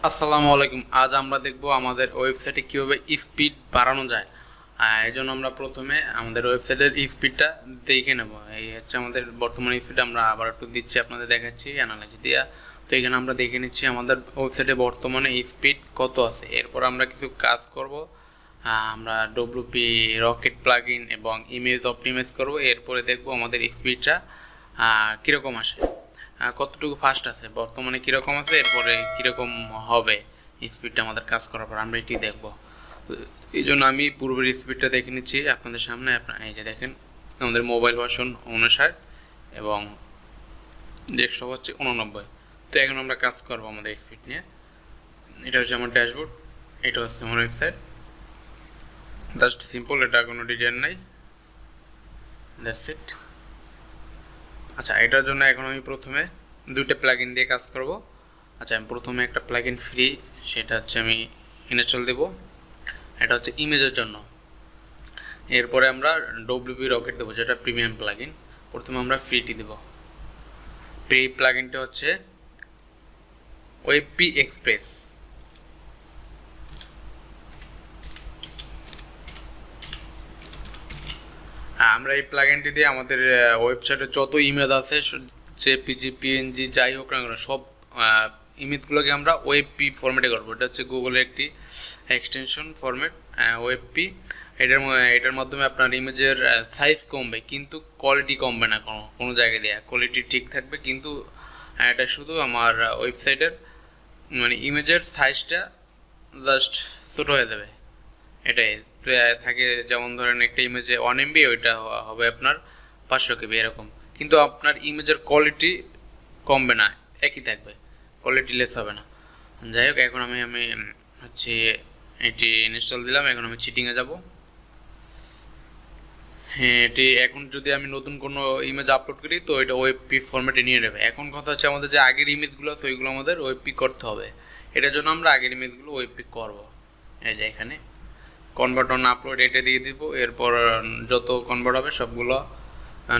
আসসালামু আলাইকুম। আজ আমরা দেখব আমাদের ওয়েবসাইটে কীভাবে স্পিড বাড়ানো যায়। এই জন্য আমরা প্রথমে আমাদের ওয়েবসাইটের স্পিডটা দেখে নেব। এই হচ্ছে আমাদের বর্তমান স্পিড। আমরা আবার একটু দিচ্ছি, আপনাদের দেখাচ্ছি অ্যানালাইজ দিয়া। তো এখানে আমরা দেখে নিচ্ছি আমাদের ওয়েবসাইটে বর্তমানে স্পিড কত আছে। এরপর আমরা কিছু কাজ করব। আমরা ডব্লিউপি রকেট প্লাগ ইন এবং ইমেজ অপটিমাইজ করব। এরপরে দেখব আমাদের স্পিডটা কীরকম আসে, কতটুকু ফাস্ট আছে, বর্তমানে কীরকম আছে, এরপরে কীরকম হবে স্পিডটা আমাদের কাজ করার পর আমরা এটি দেখব। এই জন্য আমি পূর্বের স্পিডটা দেখে নিচ্ছি আপনাদের সামনে। এই যে দেখেন, আমাদের মোবাইল ভার্সন 59 এবং ডেস্কটপ হচ্ছে 89। তো এখন আমরা কাজ করবো আমাদের স্পিড নিয়ে। এটা হচ্ছে আমার ড্যাশবোর্ড, এটা হচ্ছে আমার ওয়েবসাইট। জাস্ট সিম্পল, এটা কোনো ডিজাইন নাই, দ্যাটস ইট। আচ্ছা, এটার জন্য এখন আমি প্রথমে দুইটা প্লাগইন দিয়ে কাজ করব। আচ্ছা, আমি প্রথমে একটা প্লাগইন ফ্রি, সেটা হচ্ছে আমি ইনস্টল দেব। এটা হচ্ছে ইমেজের জন্য। এরপরে আমরা ডব্লিউপি রকেট দেবো, যেটা প্রিমিয়াম প্লাগইন। প্রথমে আমরা ফ্রিটি দেব। ফ্রি প্লাগইনটা হচ্ছে ওয়েবপি এক্সপ্রেস। আমরা এই প্লাগইনটি দিয়ে আমাদের ওয়েবসাইটে যত ইমেজ আছে, জেপিজি, পিএনজি, যাই হোক না কেন, সব ইমেজগুলোকে আমরা ওয়েবপি ফরম্যাটে করবো। এটা হচ্ছে গুগলের একটি এক্সটেনশন ফরম্যাট, ওয়েবপি। এটার মাধ্যমে আপনার ইমেজের সাইজ কমবে, কিন্তু কোয়ালিটি কমবে না। কোনো জায়গায় দেওয়া কোয়ালিটি ঠিক থাকবে, কিন্তু এটা শুধু আমার ওয়েবসাইটের মানে ইমেজের সাইজটা জাস্ট ছোটো হয়ে যাবে। এটাই থাকে। যেমন ধরেন একটা ইমেজে 1 MB, ওইটা হবে আপনার 500 KB এরকম, কিন্তু আপনার ইমেজের কোয়ালিটি কমবে না, একই থাকবে, কোয়ালিটি লেস হবে না। যাই হোক, এখন আমি হচ্ছে এটি ইনস্টল দিলাম। এখন আমি চিটিংয়ে যাব। হ্যাঁ, এটি এখন যদি আমি নতুন কোনো ইমেজ আপলোড করি, তো এটা ওয়েবপি ফরম্যাটে নিয়ে নেবে। এখন কথা হচ্ছে, আমাদের যে আগের ইমেজগুলো আছে ওইগুলো আমাদের ওয়েবপি করতে হবে। এটার জন্য আমরা আগের ইমেজগুলো ওয়েবপি করব। এই যে এখানে কনভার্ট অন আপলোড, এটা দিয়ে দিব। এরপর যত কনভার্ট হবে সবগুলো,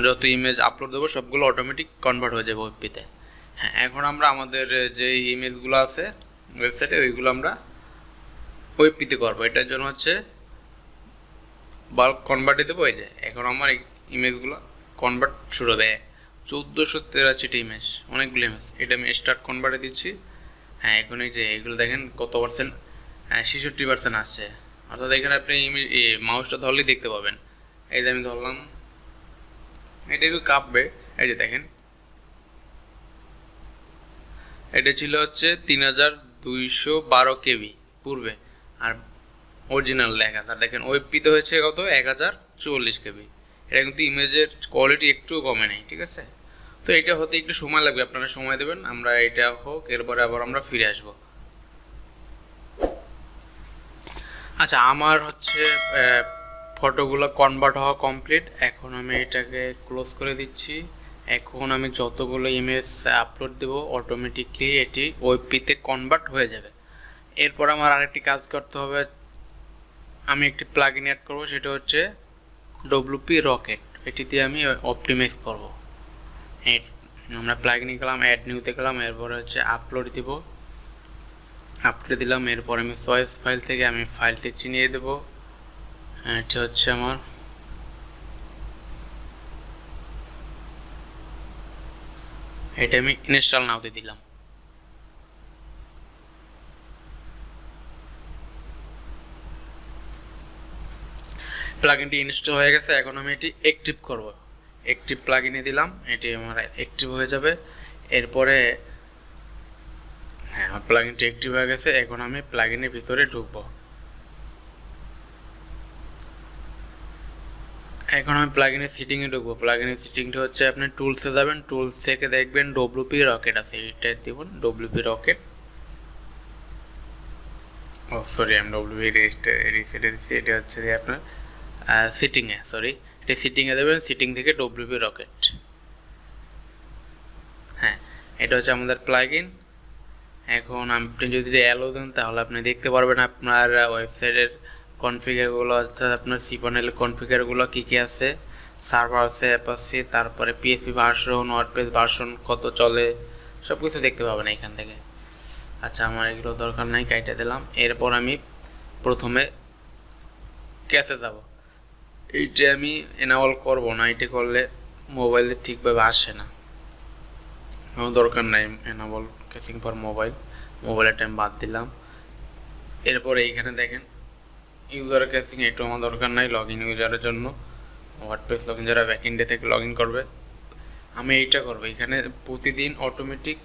যত ইমেজ আপলোড দেবো সবগুলো অটোমেটিক কনভার্ট হয়ে যাবে ওয়েবপিতে। হ্যাঁ, এখন আমরা আমাদের যে ইমেজগুলো আছে ওয়েবসাইটে, ওইগুলো আমরা ওয়েবপিতে করবো। এটার জন্য হচ্ছে বাল্ক কনভার্টে দেবো। এই যে এখন আমার ইমেজগুলো কনভার্ট শুরু হবে। 1483টি ইমেজ, অনেকগুলো ইমেজ। এটা আমি স্টার্ট কনভার্টে দিচ্ছি। হ্যাঁ, এখন এই যে এগুলো দেখেন কত পার্সেন্ট, 66% আসছে। অর্থাৎ এখানে আপনি মাউসটা ধরলেই দেখতে পাবেন। এই যে আমি ধরলাম, এটা একটু কাঁপবে। এই যে দেখেন, এটা ছিল হচ্ছে 3212 KB পূর্বে, আর অরিজিনাল লেখা। আর দেখেন ওয়েবপিতে হয়েছে কত, 1040 KB। এটা কিন্তু ইমেজের কোয়ালিটি একটুও কমে নেই, ঠিক আছে। তো এটা হতে একটু সময় লাগবে, আপনারা সময় দেবেন। আমরা এটা হোক, এরপরে আবার আমরা ফিরে আসবো। আচ্ছা, আমার হচ্ছে ফটোগুলো কনভার্ট হওয়া কমপ্লিট। এখন আমি এটাকে ক্লোজ করে দিচ্ছি। এখন আমি যতগুলো ইমেজ আপলোড দেবো, অটোমেটিকলি এটি ওয়েবপিতে কনভার্ট হয়ে যাবে। এরপর আমার আরেকটি কাজ করতে হবে। আমি একটি প্লাগইন অ্যাড করবো, সেটা হচ্ছে ডব্লিউপি রকেট। এটি দিয়ে আমি অপটিমাইজ করবো। আমরা প্লাগইনে গেলাম, অ্যাড নিউতে গেলাম, এরপরে হচ্ছে আপলোড দিব। আপলোড দিলাম। এরপর আমি চয়েস ফাইল থেকে আমি ফাইলটি চিনিয়ে দেব। এটা হচ্ছে আমার এটা আমি ইনস্টল নাওতে দিলাম। প্লাগইনটি ইনস্টল হয়ে গেছে। এখন আমি এটি অ্যাক্টিভ করব। অ্যাক্টিভ প্লাগইনে দিলাম, এটি আমার অ্যাক্টিভ হয়ে যাবে। এরপরে হ্যাঁ, আমার প্লাগইনটি অ্যাক্টিভ হয়ে গেছে। এখন আমি প্লাগইনের ভিতরে ঢুকবো। এখন আমি প্লাগইনের সেটিংয়ে ঢুকবো। প্লাগইনের সেটিংটা হচ্ছে, আপনি টুলসে যাবেন, টুলস থেকে দেখবেন ডব্লিউপি রকেট আছে, এইটা দিবেন ডব্লিউপি রকেট। ও সরি, আমি ডব্লিউপি রিসেটে দিচ্ছি। এটা হচ্ছে আপনার সেটিংয়ে, সরি, এটা সেটিংয়ে দেবেন। সেটিং থেকে ডব্লিউপি রকেট। হ্যাঁ, এটা হচ্ছে আমাদের প্লাগইন। এখন আপনি যদি অ্যালো দেন, তাহলে আপনি দেখতে পারবেন আপনার ওয়েবসাইটের কনফিগারগুলো, অর্থাৎ আপনার সিপানেলের কনফিগারগুলো কী কী আছে। সার্ভার আছে, অ্যাপ আছে, তারপরে পিএসপি ভার্সন, ওয়ার্ডপ্রেস ভার্সন কত চলে, সব কিছু দেখতে পাবেন এখান থেকে। আচ্ছা, আমার এগুলো দরকার নাই, কাইটে দিলাম। এরপর আমি প্রথমে ক্যাশে যাব। এইটা আমি এনাবল করব না, এটা করলে মোবাইলে ঠিকভাবে আসে না, আমার দরকার নাই এনাবল ক্যাশিং ফর মোবাইল। মোবাইলের টাইম বাদ দিলাম। এরপরে এইখানে দেখেন ইউজার ক্যাশিং, এটা আমার দরকার নাই লগ ইন ইউজারের জন্য। ওয়ার্ডপ্রেস লগ ইন যারা ব্যাকএন্ডে থেকে লগ ইন করবে, আমি এইটা করবো। এখানে প্রতিদিন অটোমেটিক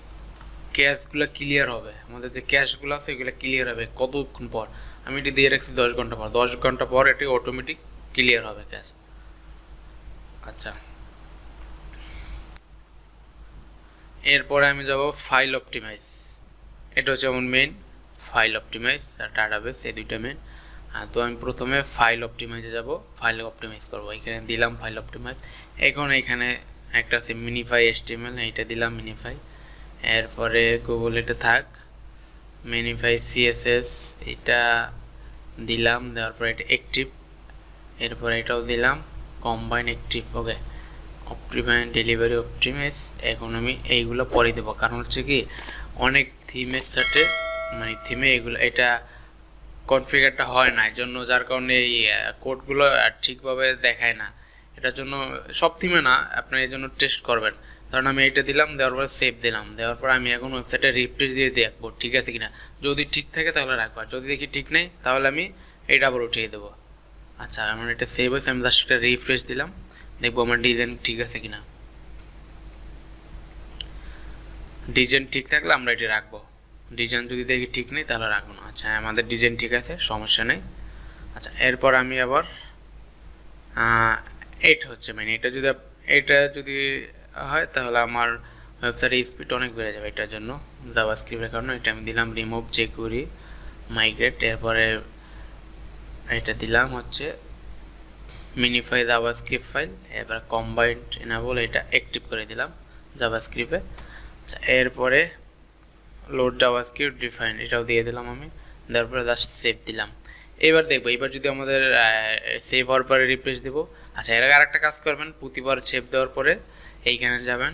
ক্যাশগুলো ক্লিয়ার হবে, আমাদের যে ক্যাশগুলো আছে এগুলো ক্লিয়ার হবে কতক্ষণ পর। আমি এটি দিয়ে রাখছি 10 ঘন্টা পর, 10 ঘন্টা পর এটি অটোমেটিক ক্লিয়ার হবে ক্যাশ। আচ্ছা, এরপরে আমি যাব ফাইল অপটিমাইজ। এটা হচ্ছে আমার মেইন, ফাইল অপটিমাইজ আর ডাটাবেস, এই দুইটা মেইন। তো আমি প্রথমে ফাইল অপটিমাইজে যাব, ফাইল অপটিমাইজ করবো। এখানে দিলাম ফাইল অপটিমাইজ। এখন এখানে একটা আছে মিনিফাই HTML, এইটা দিলাম মিনিফাই। এরপরে গুগল এটা থাক, মিনিফাই CSS এটা দিলাম, দেওয়ার পরে এটা অ্যাক্টিভ, এরপরে এটাও দিলাম কম্বাইন অ্যাক্টিভ। ওকে, অপটিমাইজ ডেলিভারি অপটিমাইজ। এখন আমি এইগুলো পরে দেবো, কারণ হচ্ছে কি অনেক থিমের সাথে মানে থিমে এগুলো এটা কনফিগারটা হয় না, এর জন্য যার কারণে এই কোডগুলো ঠিকভাবে দেখায় না। এটার জন্য সব থিমে না, আপনার এই জন্য টেস্ট করবেন। কারণ আমি এইটা দিলাম, দেওয়ার পরে সেভ দিলাম, দেওয়ার পর আমি এখন ওয়েবসাইটে রিফ্রেশ দিয়ে দেখবো ঠিক আছে কিনা। যদি ঠিক থাকে তাহলে রাখবো, আর যদি দেখি ঠিক নেই তাহলে আমি এইটা আবার উঠিয়ে দেবো। আচ্ছা, আমার এটা সেভ হয়েছে, আমি জাস্ট একটা রিফ্রেশ দিলাম, দেখবো আমার ডিজাইন ঠিক আছে কিনা। ডিজাইন ঠিক থাকলে আমরা এটি রাখবো, ডিজাইন যদি দেখি ঠিক নেই তাহলে রাখবো না। আচ্ছা, আমাদের ডিজাইন ঠিক আছে, সমস্যা নেই। আচ্ছা, এরপর আমি আবার এইট হচ্ছে মানে এটা যদি হয় তাহলে আমার ওয়েবসাইটের স্পিড অনেক বেড়ে যাবে। এটার জন্য জাভাস্ক্রিপ্টের কারণে এটা আমি দিলাম রিমুভ জেকুরি মাইগ্রেট। এরপরে এটা দিলাম হচ্ছে মিনিফাই জাভাস্ক্রিপ্ট ফাইল। এবার কম্বাইন্ড এনাবল এটা অ্যাক্টিভ করে দিলাম জাভাস্ক্রিপ্টে। আচ্ছা, এরপরে লোড জাভাস্ক্রিপ্ট ডিফাইন এটাও দিয়ে দিলাম আমি, দেওয়ার পরে জাস্ট সেভ দিলাম। এবার দেখবো এবার যদি আমাদের সেভ হওয়ার পরে রিফ্রেশ দেবো। আচ্ছা, এর আগে আরেকটা কাজ করবেন, প্রতিবার সেভ দেওয়ার পরে এইখানে যাবেন,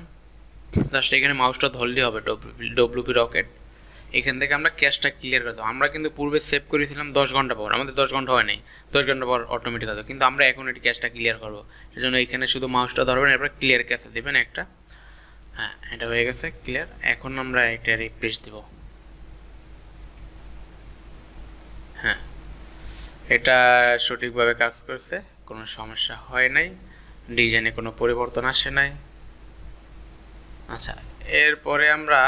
জাস্ট এখানে মাউসটা ধরলেই হবে WP রকেট। এখান থেকে আমরা ক্যাশটা ক্লিয়ার করে দেবো। আমরা কিন্তু পূর্বে সেভ করেছিলাম 10 ঘন্টা পর, আমাদের 10 ঘন্টা হয় নাই, 10 ঘন্টা পর অটোমেটিক হবে, কিন্তু আমরা এখন এটি ক্যাশটা ক্লিয়ার করবো। এই জন্য এখানে শুধু মাউসটা ধরবেন, এরপর ক্লিয়ার ক্যাশে দেবেন একটা। হ্যাঁ, এটা হয়ে গেছে ক্লিয়ার। এখন আমরা এটা রিফ্রেশ দেবো। হ্যাঁ, এটা সঠিকভাবে কাজ করছে, কোনো সমস্যা হয় নাই, ডিজাইনে কোনো পরিবর্তন আসে নাই। আচ্ছা, এরপরে আমরা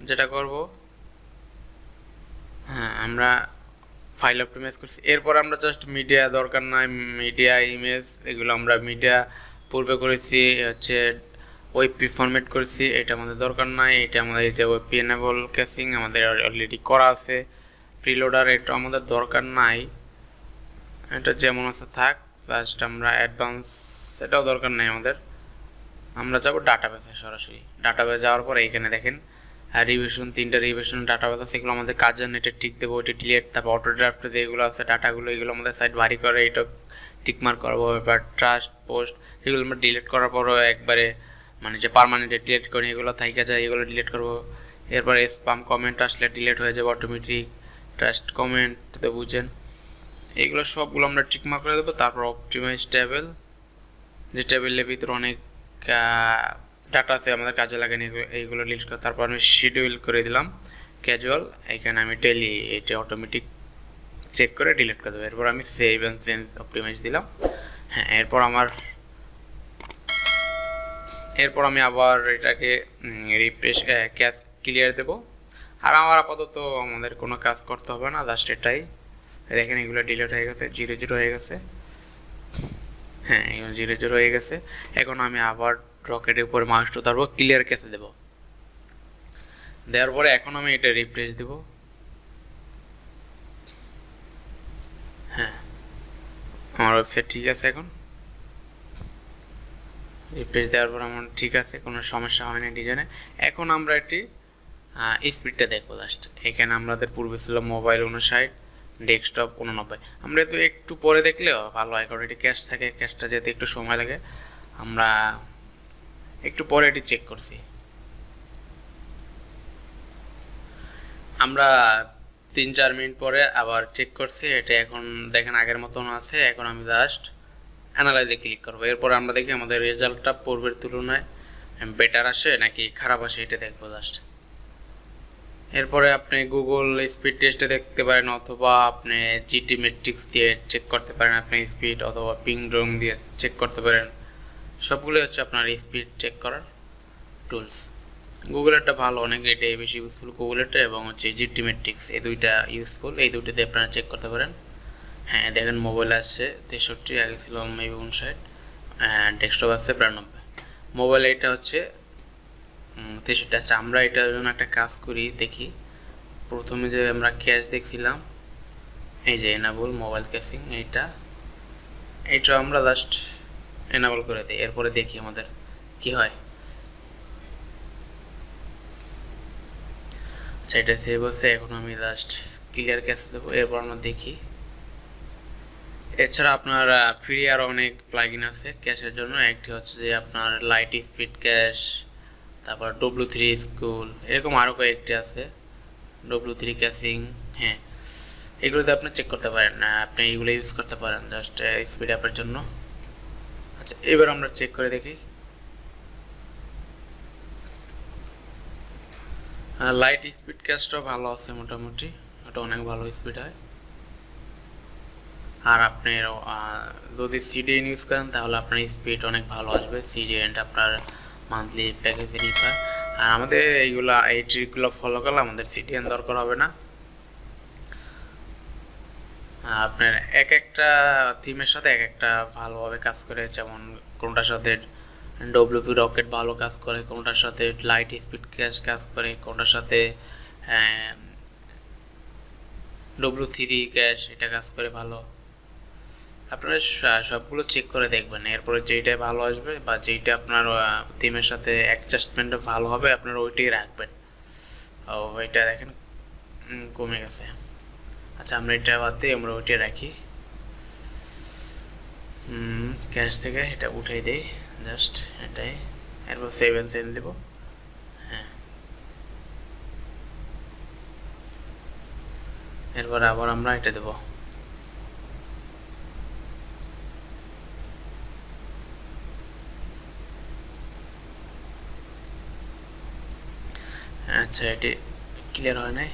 যেটা করব, হ্যাঁ আমরা ফাইল অপটিমাইজ করছি। এরপর আমরা জাস্ট মিডিয়া দরকার নাই, মিডিয়া ইমেজ এগুলো আমরা মিডিয়া পূর্বে করেছি হচ্ছে ওয়েবপি ফরম্যাট করেছি, এটা আমাদের দরকার নাই। এটা আমাদের এই যে ওয়েবপি এনেবল ক্যাশিং আমাদের অলরেডি করা আছে। প্রিলোডার এটা আমাদের দরকার নাই, এটা যেমন আছে থাক। জাস্ট আমরা অ্যাডভান্স এটাও দরকার নাই আমাদের। আমরা যাবো ডাটাবেসে, সরাসরি ডাটাবেস যাওয়ার পরে এখানে দেখেন রিভিশন, 3টা রিভিশন ডাটাবেস আছে, এগুলো আমাদের কাজের নেটে টিক দেবো, ওইটা ডিলিট। তারপর অটো ড্রাফটে যেগুলো আছে ডাটাগুলো এগুলো আমাদের সাইড ভারী করে এটা টিকমার্ক করবো। এবার ট্রাস্ট পোস্ট এগুলো আমরা ডিলিট করার পরও একবারে মানে যে পারমানেন্টে ডিলিট করি, এগুলো থাইকা যায়, এগুলো ডিলিট করবো। এরপরে স্পাম কমেন্ট আসলে ডিলিট হয়ে যাবে অটোমেটিক। ট্রাস্ট কমেন্ট তো বুঝেন, এইগুলো সবগুলো আমরা টিকমার্ক করে দেবো। তারপর অপটিমাইজ টেবিল, যে টেবিলের ভিতরে অনেক ডাটা আছে আমাদের কাজে লাগেনি, এইগুলো ডিলিট করে। তারপর আমি শিডিউল করে দিলাম ক্যাজুয়াল, এখানে আমি ডেলি এটা অটোমেটিক চেক করে ডিলিট করে দেবো। এরপর আমি সেভ অ্যান্ড চেঞ্জ অপটিমাইজ দিলাম। হ্যাঁ, এরপর আমি আবার এটাকে রিফ্রেশ ক্যাশ ক্লিয়ার দেবো। আর আমার আপাতত আমাদের কোনো কাজ করতে হবে না, জাস্ট এটাই দেখেন এগুলো ডিলিট হয়ে গেছে, 0 হয়ে গেছে। হ্যাঁ, এখন 0 হয়ে গেছে। এখন আমি আবার রকেটের উপরে মাউসটা ধরবো, ক্লিয়ার ক্যাশে দেবো, দেওয়ার পরে এখন আমি এটা রিফ্রেশ দেবো। হ্যাঁ, আমার ওয়েবসাইট ঠিক আছে। এখন রিফ্রেশ দেওয়ার পর আমার ঠিক আছে, কোনো সমস্যা হয় না ডিজাইনে। এখন আমরা এটি স্পিডটা দেখবো জাস্ট। এখানে আমাদের পূর্বে ছিল মোবাইল 59, ডেস্কটপ 89। আমরা তো একটু পরে দেখলেও ভালো হয়, কারণ এটি ক্যাশ থাকে, ক্যাশটা যেতে একটু সময় লাগে। আমরা একটু পরে এটি চেক করছি। আমরা 3-4 মিনিট পরে আবার চেক করছি, এটা এখন দেখেন আগের মতন আছে। এখন আমি জাস্ট অ্যানালাইজে ক্লিক করবো। এরপর আমরা দেখি আমাদের রেজাল্টটা পূর্বের তুলনায় বেটার আসে নাকি খারাপ আসে, এটা দেখবো জাস্ট। এরপরে আপনি গুগল স্পিড টেস্টে দেখতে পারেন, অথবা আপনি জিটি মেট্রিক্স দিয়ে চেক করতে পারেন আপনি স্পিড, অথবা পিং ড্রং দিয়ে চেক করতে পারেন। সবগুলোই হচ্ছে আপনার স্পিড চেক করার টুলস। গুগলেরটা ভালো, অনেক এটাই বেশি ইউজফুল গুগলেরটা, এবং হচ্ছে জিটি মেট্রিক্স, এই দুইটা ইউজফুল। এই দুইটা দিয়ে আপনারা চেক করতে পারেন। হ্যাঁ দেখেন মোবাইল আসছে 63, আগে ছিল মেবি 59, ডেস্কটপ আসছে 92। মোবাইল এটা হচ্ছে 63। আচ্ছা আমরা এটার জন্য একটা কাজ করি, দেখি। প্রথমে যে আমরা ক্যাশ দেখছিলাম, এই যে এনাবল মোবাইল ক্যাশিং, এইটা আমরা জাস্ট এনাবল করে দিই। এরপরে দেখি আমাদের কি হয়। আচ্ছা এটা সেভ হচ্ছে, এখন আমি জাস্ট ক্লিয়ার ক্যাশ দেবো। এরপর আমরা দেখি। এছাড়া আপনার ফ্রি আরও অনেক প্লাগইন আছে ক্যাশের জন্য। একটি হচ্ছে যে আপনার লাইট স্পিড ক্যাশ, তারপর W3 স্কুল, এরকম আরও কয়েকটি আছে, W3 ক্যাশিং। হ্যাঁ এগুলোতে আপনি চেক করতে পারেন, আপনি এইগুলো ইউজ করতে পারেন জাস্ট স্পিড অ্যাপের জন্য। আচ্ছা এবার আমরা চেক করে দেখি। লাইট স্পিড ক্যাশটাও ভালো আছে মোটামুটি, ওটা অনেক ভালো স্পিড হয়। আর আপনি যদি সিডিএন ইউজ করেন তাহলে আপনার স্পিড অনেক ভালো আসবে। সিডিএনটা আপনার মান্থলি প্যাকেজে নিতে হয়। আর আমাদের এই ট্রিকগুলো ফলো করলে আমাদের সিডিএন দরকার হবে না। আপনার এক একটা থিমের সাথে এক একটা ভালোভাবে কাজ করে, যেমন কোনটার সাথে ডব্লিউপি রকেট ভালো কাজ করে, কোনটার সাথে লাইট স্পিড ক্যাশ কাজ করে, কোনটার সাথে W3 ক্যাশ এটা কাজ করে ভালো। আপনারা সবগুলো চেক করে দেখবেন, এরপরে যেইটা ভালো আসবে বা যেইটা আপনার থিমের সাথে অ্যাডজাস্টমেন্টটা ভালো হবে আপনারা ওইটাই রাখবেন। ওইটা দেখেন কমে গেছে। আচ্ছা আমরা এটা বাদ দিই, আমরা ওইটাই রাখি। ক্যাশ থেকে এটা উঠাই দিই জাস্ট এটাই। এরপর সেভ এন্ড সেন্ড দেবো। হ্যাঁ এরপর আবার আমরা এটা দেবো। আচ্ছা এটি ক্লিয়ার হয় নাই।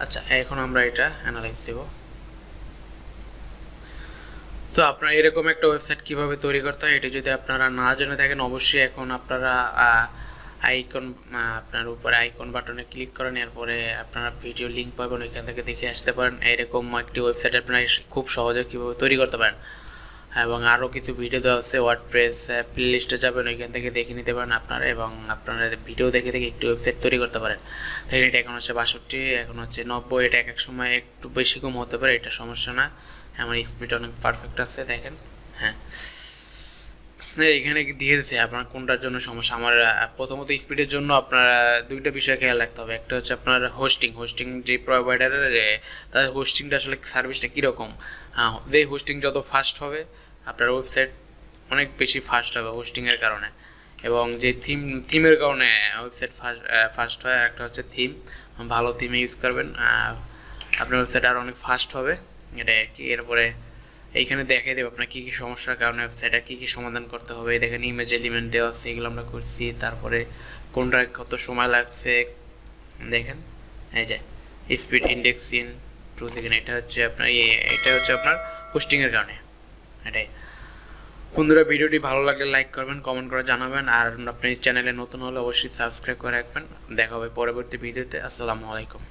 আচ্ছা এখন আমরা এটা অ্যানালাইজ দেব। তো আপনারা এরকম একটা ওয়েবসাইট কিভাবে তৈরি করতে হয় এটা যদি আপনারা না জেনে থাকেন, অবশ্যই এখন আপনারা আইকন আপনার উপরে আইকন বাটনে ক্লিক করেন। এরপরে আপনারা ভিডিও লিঙ্ক পাবেন, ওইখান থেকে দেখে আসতে পারেন। এরকম একটি ওয়েবসাইট আপনারা খুব সহজে কীভাবে তৈরি করতে পারেন, এবং আরও কিছু ভিডিও দেওয়া আছে ওয়ার্ডপ্রেস প্লে লিস্টে যাবেন, ওইখান থেকে দেখে নিতে পারেন আপনারা, এবং আপনারা ভিডিও দেখে দেখে একটি ওয়েবসাইট তৈরি করতে পারেন। দেখেন এটা এখন হচ্ছে 62, এখন হচ্ছে 90। এটা এক এক সময় একটু বেশি কম হতে পারে, এটা সমস্যা না। আমার স্পিড অনেক পারফেক্ট আছে দেখেন। হ্যাঁ এখানে দিয়ে দিচ্ছে আপনার কোনটার জন্য সমস্যা। আমার প্রথমত স্পিডের জন্য আপনারা দুইটা বিষয় খেয়াল রাখতে হবে। একটা হচ্ছে আপনার হোস্টিং যে প্রোভাইডারের তাদের হোস্টিংটা আসলে সার্ভিসটা কীরকম। যে হোস্টিং যত ফাস্ট হবে আপনার ওয়েবসাইট অনেক বেশি ফাস্ট হবে হোস্টিংয়ের কারণে, এবং যে থিমের কারণে ওয়েবসাইট ফাস্ট হয়। আর একটা হচ্ছে থিম, ভালো থিমে ইউজ করবেন আপনার ওয়েবসাইট আরও অনেক ফাস্ট হবে, এটাই আর কি। এরপরে এইখানে দেখাই দেবে আপনার কী কী সমস্যার কারণে ওয়েবসাইটটা কী কী সমাধান করতে হবে। দেখেন ইমেজ এলিমেন্ট দেওয়া আছে, এগুলো আমরা করছি। তারপরে কোনটা কত সময় লাগছে দেখেন, এই যে স্পিড ইন্ডেক্স ইন 2 সেকেন্ড, এটা হচ্ছে আপনার হোস্টিংয়ের কারণে। এটাই বন্ধুরা, ভিডিওটি ভালো লাগলে লাইক করবেন, কমেন্ট করে জানাবেন, আর আপনি চ্যানেলে নতুন হলে অবশ্যই সাবস্ক্রাইব করে রাখবেন। দেখা হবে পরবর্তী ভিডিওতে। আসসালামু আলাইকুম।